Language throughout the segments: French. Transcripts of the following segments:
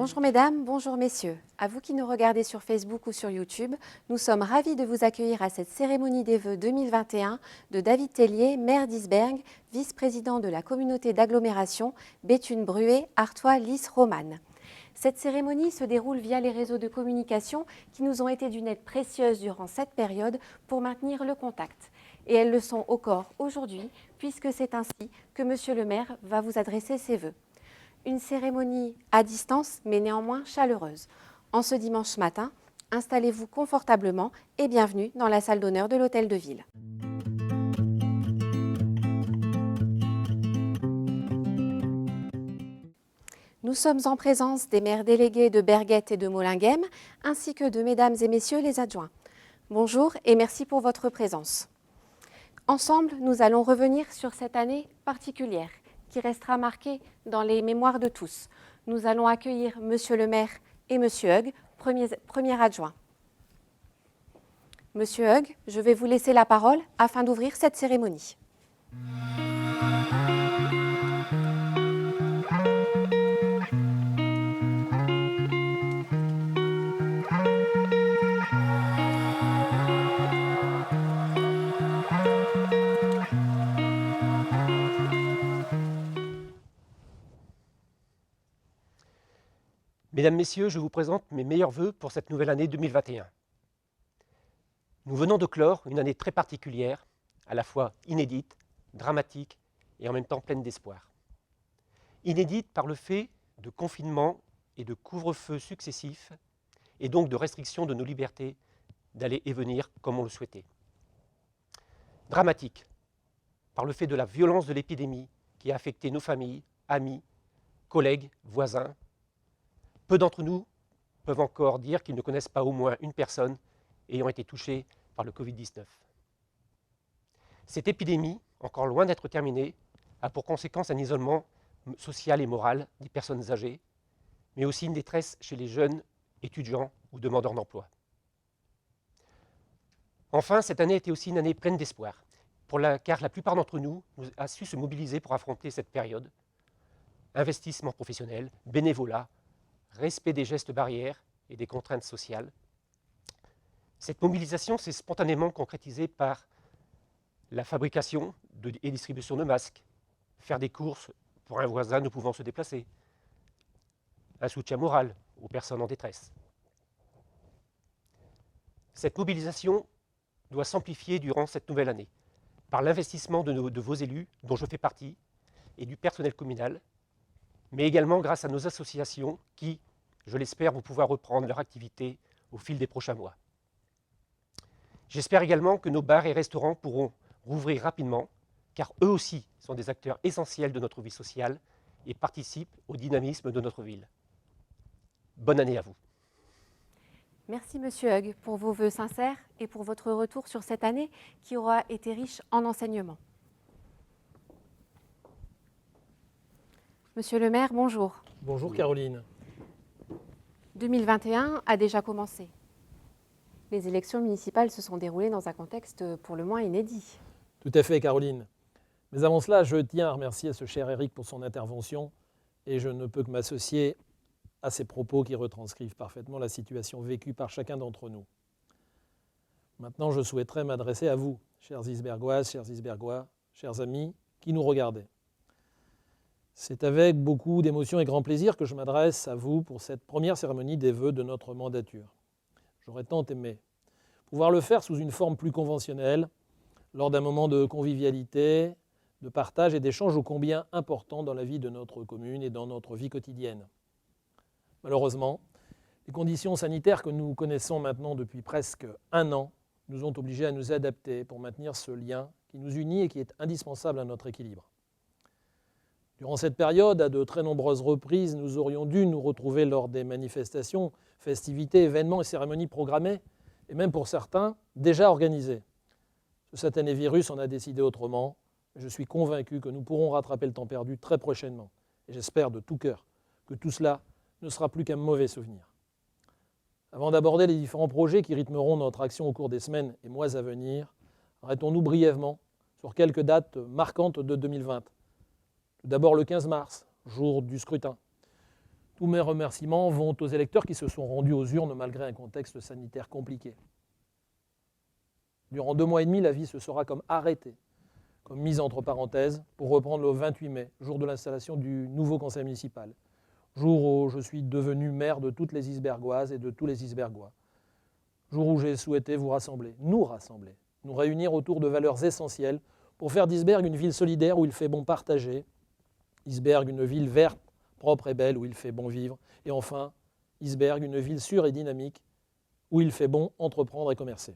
Bonjour mesdames, bonjour messieurs. À vous qui nous regardez sur Facebook ou sur YouTube, nous sommes ravis de vous accueillir à cette cérémonie des vœux 2021 de David Tellier, maire d'Isbergues, vice-président de la communauté d'agglomération Béthune-Bruay-Artois-Lys-Romane. Cette cérémonie se déroule via les réseaux de communication qui nous ont été d'une aide précieuse durant cette période pour maintenir le contact. Et elles le sont encore aujourd'hui, puisque c'est ainsi que Monsieur le maire va vous adresser ses vœux. Une cérémonie à distance, mais néanmoins chaleureuse. En ce dimanche matin, installez-vous confortablement et bienvenue dans la salle d'honneur de l'Hôtel de Ville. Nous sommes en présence des maires délégués de Berguette et de Molinghem, ainsi que de mesdames et messieurs les adjoints. Bonjour et merci pour votre présence. Ensemble, nous allons revenir sur cette année particulière qui restera marquée dans les mémoires de tous. Nous allons accueillir Monsieur le maire et Monsieur Hug, premier adjoint. Monsieur Hug, je vais vous laisser la parole afin d'ouvrir cette cérémonie. Mesdames, Messieurs, je vous présente mes meilleurs vœux pour cette nouvelle année 2021. Nous venons de clore une année très particulière, à la fois inédite, dramatique et en même temps pleine d'espoir. Inédite par le fait de confinement et de couvre-feu successifs et donc de restriction de nos libertés d'aller et venir comme on le souhaitait. Dramatique par le fait de la violence de l'épidémie qui a affecté nos familles, amis, collègues, voisins. Peu d'entre nous peuvent encore dire qu'ils ne connaissent pas au moins une personne ayant été touchée par le Covid-19. Cette épidémie, encore loin d'être terminée, a pour conséquence un isolement social et moral des personnes âgées, mais aussi une détresse chez les jeunes étudiants ou demandeurs d'emploi. Enfin, cette année était aussi une année pleine d'espoir, car la plupart d'entre nous a su se mobiliser pour affronter cette période. Investissement professionnel, bénévolat, respect des gestes barrières et des contraintes sociales. Cette mobilisation s'est spontanément concrétisée par la fabrication et distribution de masques, faire des courses pour un voisin ne pouvant se déplacer, un soutien moral aux personnes en détresse. Cette mobilisation doit s'amplifier durant cette nouvelle année par l'investissement de vos élus, dont je fais partie, et du personnel communal, mais également grâce à nos associations qui, je l'espère, vont pouvoir reprendre leur activité au fil des prochains mois. J'espère également que nos bars et restaurants pourront rouvrir rapidement, car eux aussi sont des acteurs essentiels de notre vie sociale et participent au dynamisme de notre ville. Bonne année à vous. Merci Monsieur Hug pour vos vœux sincères et pour votre retour sur cette année qui aura été riche en enseignements. Monsieur le maire, bonjour. Bonjour Caroline. 2021 a déjà commencé. Les élections municipales se sont déroulées dans un contexte pour le moins inédit. Tout à fait Caroline. Mais avant cela, je tiens à remercier ce cher Éric pour son intervention et je ne peux que m'associer à ses propos qui retranscrivent parfaitement la situation vécue par chacun d'entre nous. Maintenant, je souhaiterais m'adresser à vous, chères Isbergoises, chers Isbergois, chers amis qui nous regardez. C'est avec beaucoup d'émotion et grand plaisir que je m'adresse à vous pour cette première cérémonie des vœux de notre mandature. J'aurais tant aimé pouvoir le faire sous une forme plus conventionnelle, lors d'un moment de convivialité, de partage et d'échange ô combien important dans la vie de notre commune et dans notre vie quotidienne. Malheureusement, les conditions sanitaires que nous connaissons maintenant depuis presque un an nous ont obligés à nous adapter pour maintenir ce lien qui nous unit et qui est indispensable à notre équilibre. Durant cette période, à de très nombreuses reprises, nous aurions dû nous retrouver lors des manifestations, festivités, événements et cérémonies programmées, et même pour certains, déjà organisés. Ce satané virus en a décidé autrement. Je suis convaincu que nous pourrons rattraper le temps perdu très prochainement. Et j'espère de tout cœur que tout cela ne sera plus qu'un mauvais souvenir. Avant d'aborder les différents projets qui rythmeront notre action au cours des semaines et mois à venir, arrêtons-nous brièvement sur quelques dates marquantes de 2020. Tout d'abord le 15 mars, jour du scrutin. Tous mes remerciements vont aux électeurs qui se sont rendus aux urnes malgré un contexte sanitaire compliqué. Durant 2 mois et demi, la vie se sera comme arrêtée, comme mise entre parenthèses, pour reprendre le 28 mai, jour de l'installation du nouveau conseil municipal, jour où je suis devenu maire de toutes les Isbergoises et de tous les Isbergois, jour où j'ai souhaité vous rassembler, nous réunir autour de valeurs essentielles pour faire d'Isbergues une ville solidaire où il fait bon partager, Isbergues une ville verte, propre et belle où il fait bon vivre, et enfin, Isbergues une ville sûre et dynamique où il fait bon entreprendre et commercer.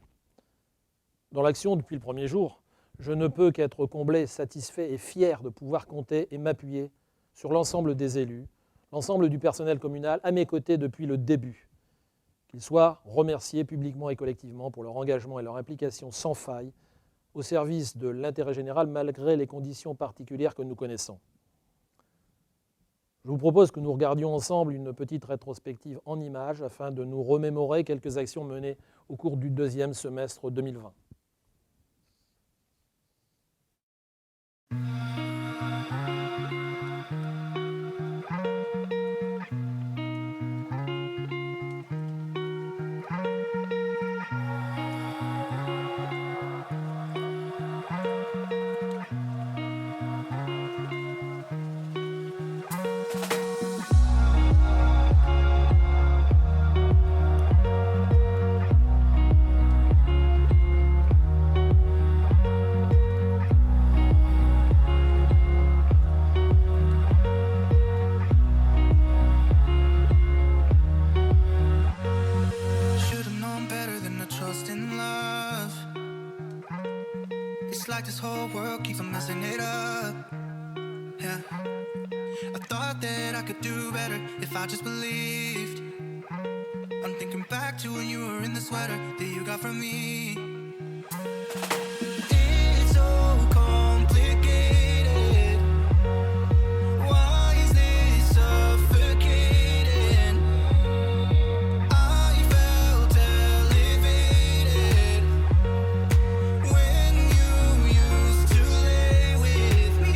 Dans l'action depuis le premier jour, je ne peux qu'être comblé, satisfait et fier de pouvoir compter et m'appuyer sur l'ensemble des élus, l'ensemble du personnel communal à mes côtés depuis le début. Qu'ils soient remerciés publiquement et collectivement pour leur engagement et leur implication sans faille au service de l'intérêt général malgré les conditions particulières que nous connaissons. Je vous propose que nous regardions ensemble une petite rétrospective en images afin de nous remémorer quelques actions menées au cours du 2e semestre 2020. This whole world keeps on messing it up. Yeah, I thought that I could do better if I just believed. I'm thinking back to when you were in the sweater that you got from me. It's so complicated. Why is this suffocating? I felt elevated when you used to lay with me.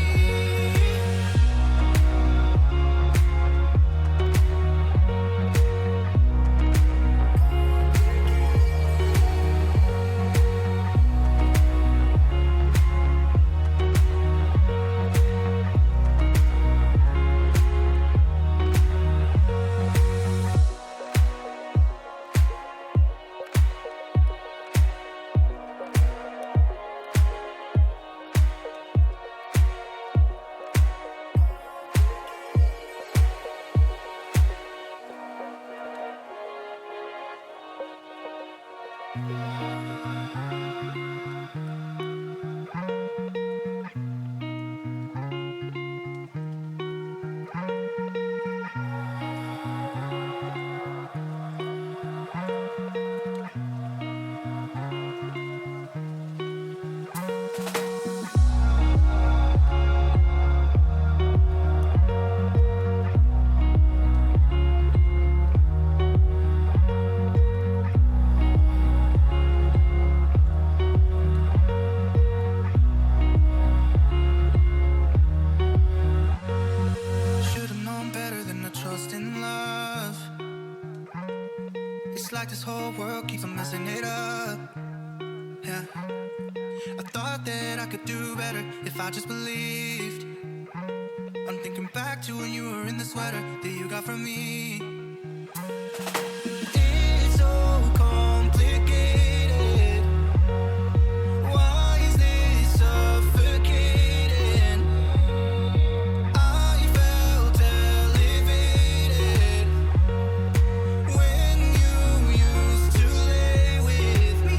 Like this whole world keeps on messing it up. Yeah, I thought that I could do better if I just believed. I'm thinking back to when you were in the sweater that you got from me. It's so complicated. Why is this suffocating? I felt elevated when you used to lay with me.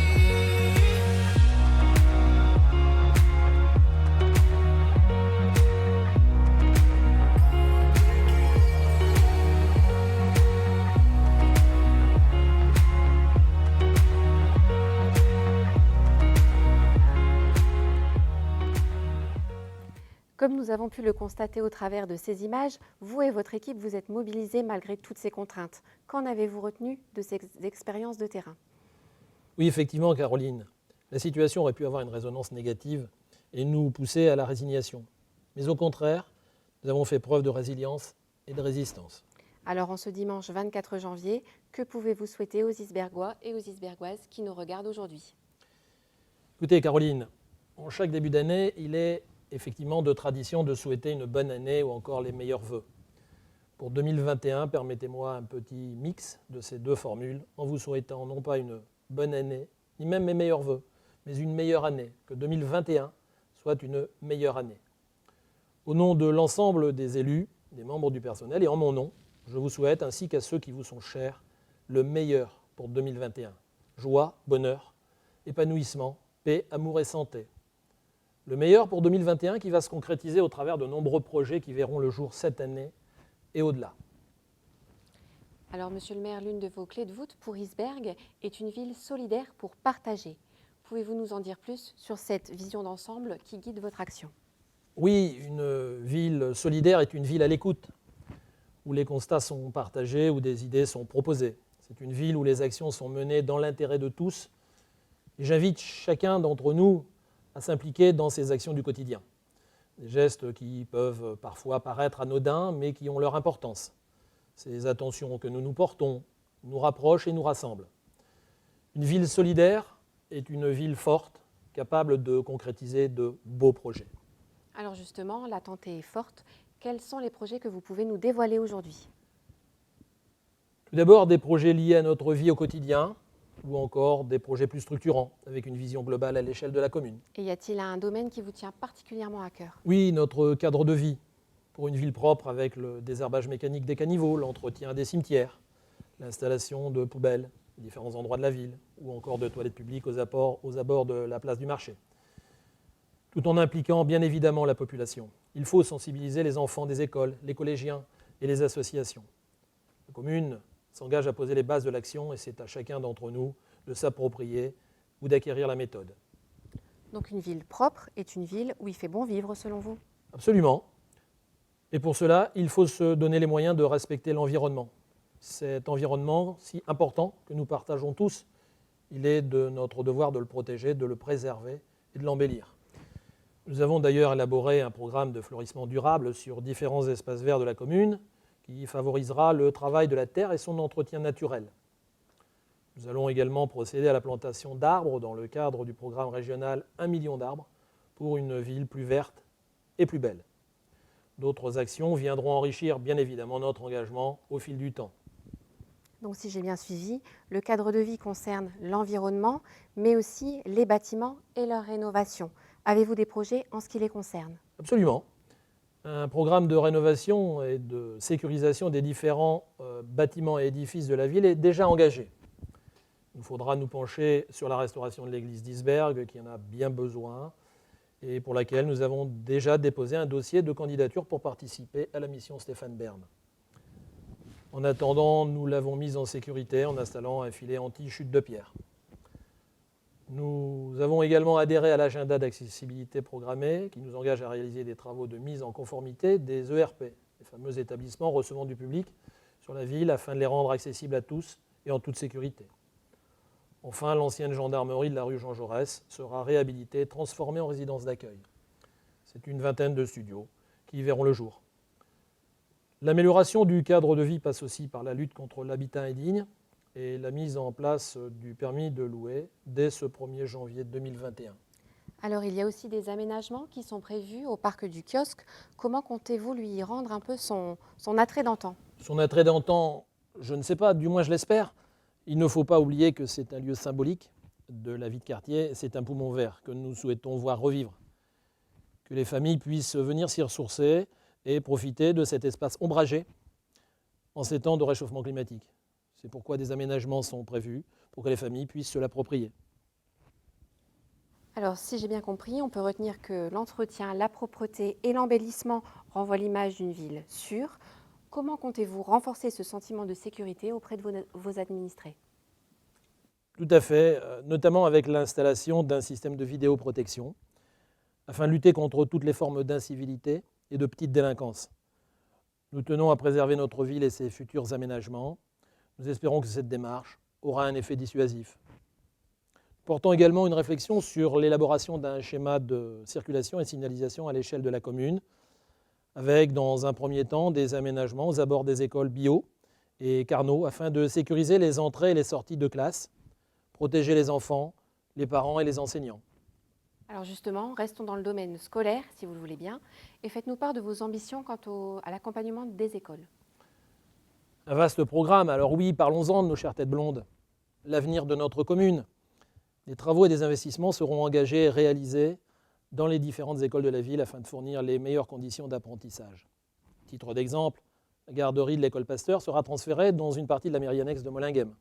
Comme nous avons pu le constater au travers de ces images, vous et votre équipe vous êtes mobilisés malgré toutes ces contraintes. Qu'en avez-vous retenu de ces expériences de terrain ? Oui, effectivement, Caroline, la situation aurait pu avoir une résonance négative et nous pousser à la résignation. Mais au contraire, nous avons fait preuve de résilience et de résistance. Alors en ce dimanche 24 janvier, que pouvez-vous souhaiter aux Isbergois et aux Isbergoises qui nous regardent aujourd'hui? Écoutez Caroline, en chaque début d'année, il est effectivement de tradition de souhaiter une bonne année ou encore les meilleurs vœux. Pour 2021, permettez-moi un petit mix de ces deux formules en vous souhaitant non pas une bonne année, ni même mes meilleurs vœux, mais une meilleure année, que 2021 soit une meilleure année. Au nom de l'ensemble des élus, des membres du personnel et en mon nom, je vous souhaite, ainsi qu'à ceux qui vous sont chers, le meilleur pour 2021. Joie, bonheur, épanouissement, paix, amour et santé. Le meilleur pour 2021 qui va se concrétiser au travers de nombreux projets qui verront le jour cette année et au-delà. Alors, Monsieur le maire, l'une de vos clés de voûte pour Isbergues est une ville solidaire pour partager. Pouvez-vous nous en dire plus sur cette vision d'ensemble qui guide votre action? Oui, une ville solidaire est une ville à l'écoute, où les constats sont partagés, où des idées sont proposées. C'est une ville où les actions sont menées dans l'intérêt de tous. Et j'invite chacun d'entre nous à s'impliquer dans ces actions du quotidien. Des gestes qui peuvent parfois paraître anodins, mais qui ont leur importance. Ces attentions que nous nous portons nous rapprochent et nous rassemblent. Une ville solidaire est une ville forte, capable de concrétiser de beaux projets. Alors justement, l'attente est forte. Quels sont les projets que vous pouvez nous dévoiler aujourd'hui? Tout d'abord, des projets liés à notre vie au quotidien, ou encore des projets plus structurants, avec une vision globale à l'échelle de la commune. Et y a-t-il un domaine qui vous tient particulièrement à cœur? Oui, notre cadre de vie, pour une ville propre avec le désherbage mécanique des caniveaux, l'entretien des cimetières, l'installation de poubelles à différents endroits de la ville, ou encore de toilettes publiques aux abords de la place du marché. Tout en impliquant bien évidemment la population. Il faut sensibiliser les enfants des écoles, les collégiens et les associations. La commune s'engage à poser les bases de l'action et c'est à chacun d'entre nous de s'approprier ou d'acquérir la méthode. Donc une ville propre est une ville où il fait bon vivre selon vous? Absolument. Et pour cela, il faut se donner les moyens de respecter l'environnement. Cet environnement si important que nous partageons tous, il est de notre devoir de le protéger, de le préserver et de l'embellir. Nous avons d'ailleurs élaboré un programme de fleurissement durable sur différents espaces verts de la commune qui favorisera le travail de la terre et son entretien naturel. Nous allons également procéder à la plantation d'arbres dans le cadre du programme régional 1 million d'arbres pour une ville plus verte et plus belle. D'autres actions viendront enrichir bien évidemment notre engagement au fil du temps. Donc si j'ai bien suivi, le cadre de vie concerne l'environnement, mais aussi les bâtiments et leur rénovation. Avez-vous des projets en ce qui les concerne? Absolument. Un programme de rénovation et de sécurisation des différents bâtiments et édifices de la ville est déjà engagé. Il nous faudra nous pencher sur la restauration de l'église d'Isbergues, qui en a bien besoin, et pour laquelle nous avons déjà déposé un dossier de candidature pour participer à la mission Stéphane Bern. En attendant, nous l'avons mise en sécurité en installant un filet anti-chute de pierre. Nous avons également adhéré à l'agenda d'accessibilité programmée qui nous engage à réaliser des travaux de mise en conformité des ERP, les fameux établissements recevant du public sur la ville afin de les rendre accessibles à tous et en toute sécurité. Enfin, l'ancienne gendarmerie de la rue Jean Jaurès sera réhabilitée et transformée en résidence d'accueil. C'est une vingtaine de studios qui y verront le jour. L'amélioration du cadre de vie passe aussi par la lutte contre l'habitat indigne et la mise en place du permis de louer dès ce 1er janvier 2021. Alors il y a aussi des aménagements qui sont prévus au parc du Kiosque. Comment comptez-vous lui rendre un peu son attrait d'antan? Son attrait d'antan, je ne sais pas, du moins je l'espère. Il ne faut pas oublier que c'est un lieu symbolique de la vie de quartier, c'est un poumon vert que nous souhaitons voir revivre. Que les familles puissent venir s'y ressourcer et profiter de cet espace ombragé en ces temps de réchauffement climatique. C'est pourquoi des aménagements sont prévus pour que les familles puissent se l'approprier. Alors si j'ai bien compris, on peut retenir que l'entretien, la propreté et l'embellissement renvoient l'image d'une ville sûre. Comment comptez-vous renforcer ce sentiment de sécurité auprès de vos administrés? Tout à fait, notamment avec l'installation d'un système de vidéoprotection, afin de lutter contre toutes les formes d'incivilité et de petite délinquance. Nous tenons à préserver notre ville et ses futurs aménagements. Nous espérons que cette démarche aura un effet dissuasif. Portons également une réflexion sur l'élaboration d'un schéma de circulation et signalisation à l'échelle de la commune, avec dans un premier temps des aménagements aux abords des écoles bio et Carnot afin de sécuriser les entrées et les sorties de classe, protéger les enfants, les parents et les enseignants. Alors justement, restons dans le domaine scolaire, si vous le voulez bien, et faites-nous part de vos ambitions quant à l'accompagnement des écoles. Un vaste programme, alors oui, parlons-en de nos chères têtes blondes. L'avenir de notre commune. Des travaux et des investissements seront engagés et réalisés dans les différentes écoles de la ville afin de fournir les meilleures conditions d'apprentissage. Titre d'exemple, la garderie de l'école Pasteur sera transférée dans une partie de la mairie annexe de Molinghem.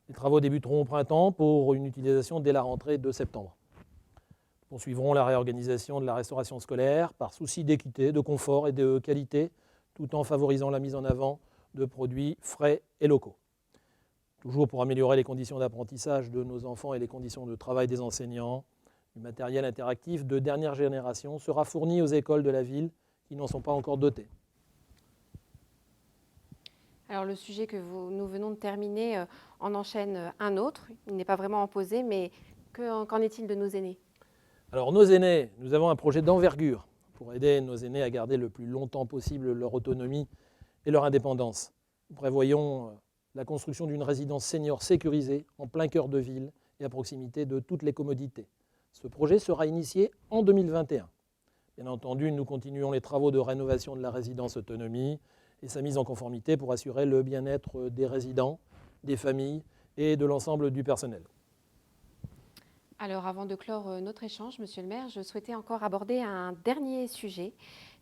Les travaux débuteront au printemps pour une utilisation dès la rentrée de septembre. Nous poursuivrons la réorganisation de la restauration scolaire par souci d'équité, de confort et de qualité, tout en favorisant la mise en avant de produits frais et locaux. Toujours pour améliorer les conditions d'apprentissage de nos enfants et les conditions de travail des enseignants, du matériel interactif de dernière génération sera fourni aux écoles de la ville qui n'en sont pas encore dotées. Alors le sujet que nous venons de terminer en enchaîne un autre. Il n'est pas vraiment opposé, mais qu'en est-il de nos aînés? Alors nos aînés, nous avons un projet d'envergure pour aider nos aînés à garder le plus longtemps possible leur autonomie et leur indépendance. Nous prévoyons la construction d'une résidence senior sécurisée en plein cœur de ville et à proximité de toutes les commodités. Ce projet sera initié en 2021. Bien entendu, nous continuons les travaux de rénovation de la résidence autonomie et sa mise en conformité pour assurer le bien-être des résidents, des familles et de l'ensemble du personnel. Alors avant de clore notre échange, Monsieur le maire, je souhaitais encore aborder un dernier sujet.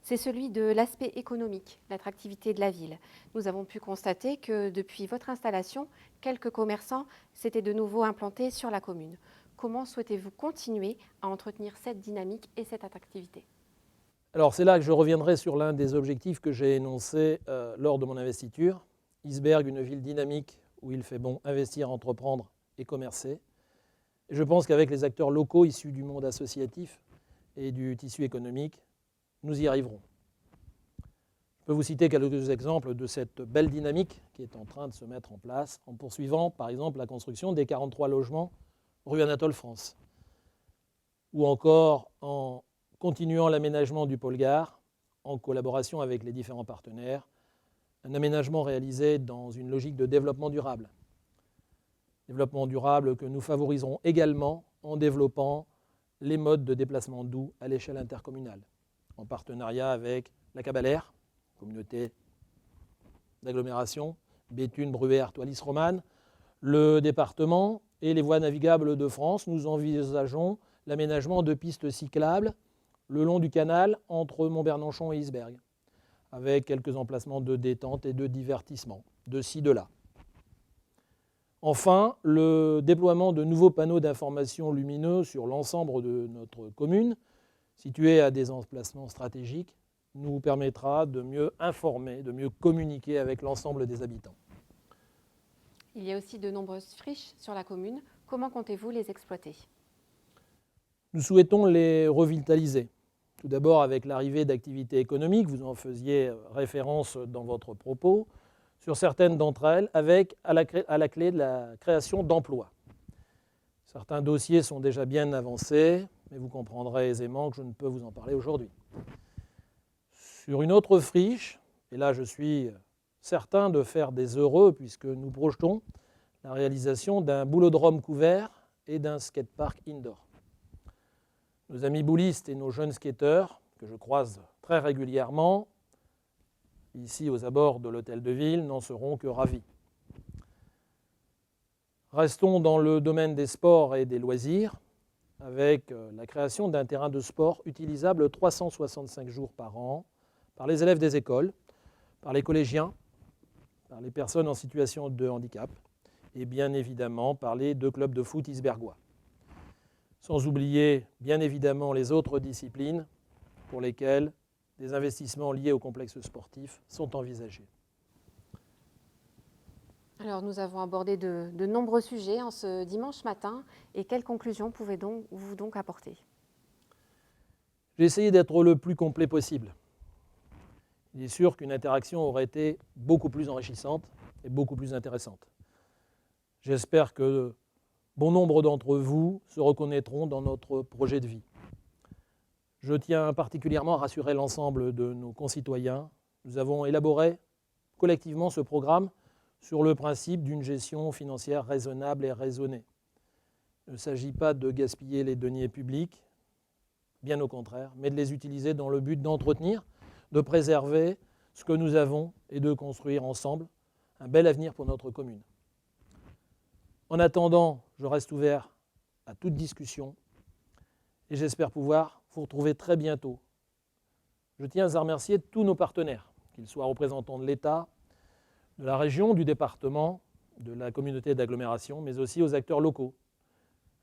C'est celui de l'aspect économique, l'attractivité de la ville. Nous avons pu constater que depuis votre installation, quelques commerçants s'étaient de nouveau implantés sur la commune. Comment souhaitez-vous continuer à entretenir cette dynamique et cette attractivité? Alors c'est là que je reviendrai sur l'un des objectifs que j'ai énoncé lors de mon investiture. Isbergues, une ville dynamique où il fait bon investir, entreprendre et commercer. Et je pense qu'avec les acteurs locaux issus du monde associatif et du tissu économique, nous y arriverons. Je peux vous citer quelques exemples de cette belle dynamique qui est en train de se mettre en place en poursuivant par exemple la construction des 43 logements rue Anatole France, ou encore en continuant l'aménagement du pôle gare en collaboration avec les différents partenaires, un aménagement réalisé dans une logique de développement durable. Développement durable que nous favoriserons également en développant les modes de déplacement doux à l'échelle intercommunale, en partenariat avec la Cabalère, communauté d'agglomération, Béthune, Bruay, Artois, Lys, Romanne, le département et les voies navigables de France. Nous envisageons l'aménagement de pistes cyclables le long du canal entre Mont-Bernanchon et Isbergues, avec quelques emplacements de détente et de divertissement, de ci, de là. Enfin, le déploiement de nouveaux panneaux d'information lumineux sur l'ensemble de notre commune, situés à des emplacements stratégiques, nous permettra de mieux informer, de mieux communiquer avec l'ensemble des habitants. Il y a aussi de nombreuses friches sur la commune. Comment comptez-vous les exploiter? Nous souhaitons les revitaliser. Tout d'abord avec l'arrivée d'activités économiques, vous en faisiez référence dans votre propos, sur certaines d'entre elles, avec à la clé de la création d'emplois. Certains dossiers sont déjà bien avancés, mais vous comprendrez aisément que je ne peux vous en parler aujourd'hui. Sur une autre friche, et là je suis certain de faire des heureux puisque nous projetons la réalisation d'un boulodrome couvert et d'un skatepark indoor. Nos amis boulistes et nos jeunes skateurs, que je croise très régulièrement, ici aux abords de l'hôtel de ville, n'en seront que ravis. Restons dans le domaine des sports et des loisirs, avec la création d'un terrain de sport utilisable 365 jours par an par les élèves des écoles, par les collégiens, par les personnes en situation de handicap et bien évidemment par les 2 clubs de foot isbergois. Sans oublier bien évidemment les autres disciplines pour lesquelles des investissements liés au complexe sportif sont envisagés. Alors nous avons abordé de nombreux sujets en ce dimanche matin et quelles conclusions pouvez-vous donc apporter? J'ai essayé d'être le plus complet possible. Il est sûr qu'une interaction aurait été beaucoup plus enrichissante et beaucoup plus intéressante. J'espère que bon nombre d'entre vous se reconnaîtront dans notre projet de vie. Je tiens particulièrement à rassurer l'ensemble de nos concitoyens. Nous avons élaboré, collectivement ce programme sur le principe d'une gestion financière raisonnable et raisonnée. Il ne s'agit pas de gaspiller les deniers publics, bien au contraire, mais de les utiliser dans le but d'entretenir, de préserver ce que nous avons et de construire ensemble un bel avenir pour notre commune. En attendant, je reste ouvert à toute discussion et j'espère pouvoir vous retrouver très bientôt. Je tiens à remercier tous nos partenaires, qu'ils soient représentants de l'État, de la région, du département, de la communauté d'agglomération, mais aussi aux acteurs locaux,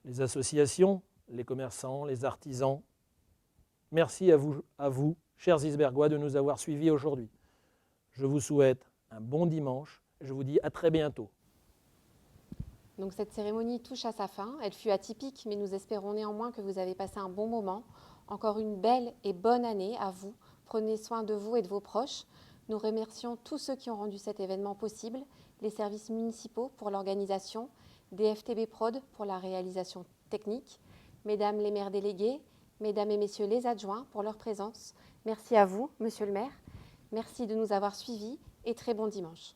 les associations, les commerçants, les artisans. Merci à vous, chers Isbergois, de nous avoir suivis aujourd'hui. Je vous souhaite un bon dimanche et je vous dis à très bientôt. Donc cette cérémonie touche à sa fin. Elle fut atypique, mais nous espérons néanmoins que vous avez passé un bon moment. Encore une belle et bonne année à vous. Prenez soin de vous et de vos proches. Nous remercions tous ceux qui ont rendu cet événement possible, les services municipaux pour l'organisation, DFTB Prod pour la réalisation technique, mesdames les maires délégués, mesdames et messieurs les adjoints pour leur présence. Merci à vous, monsieur le maire. Merci de nous avoir suivis et très bon dimanche.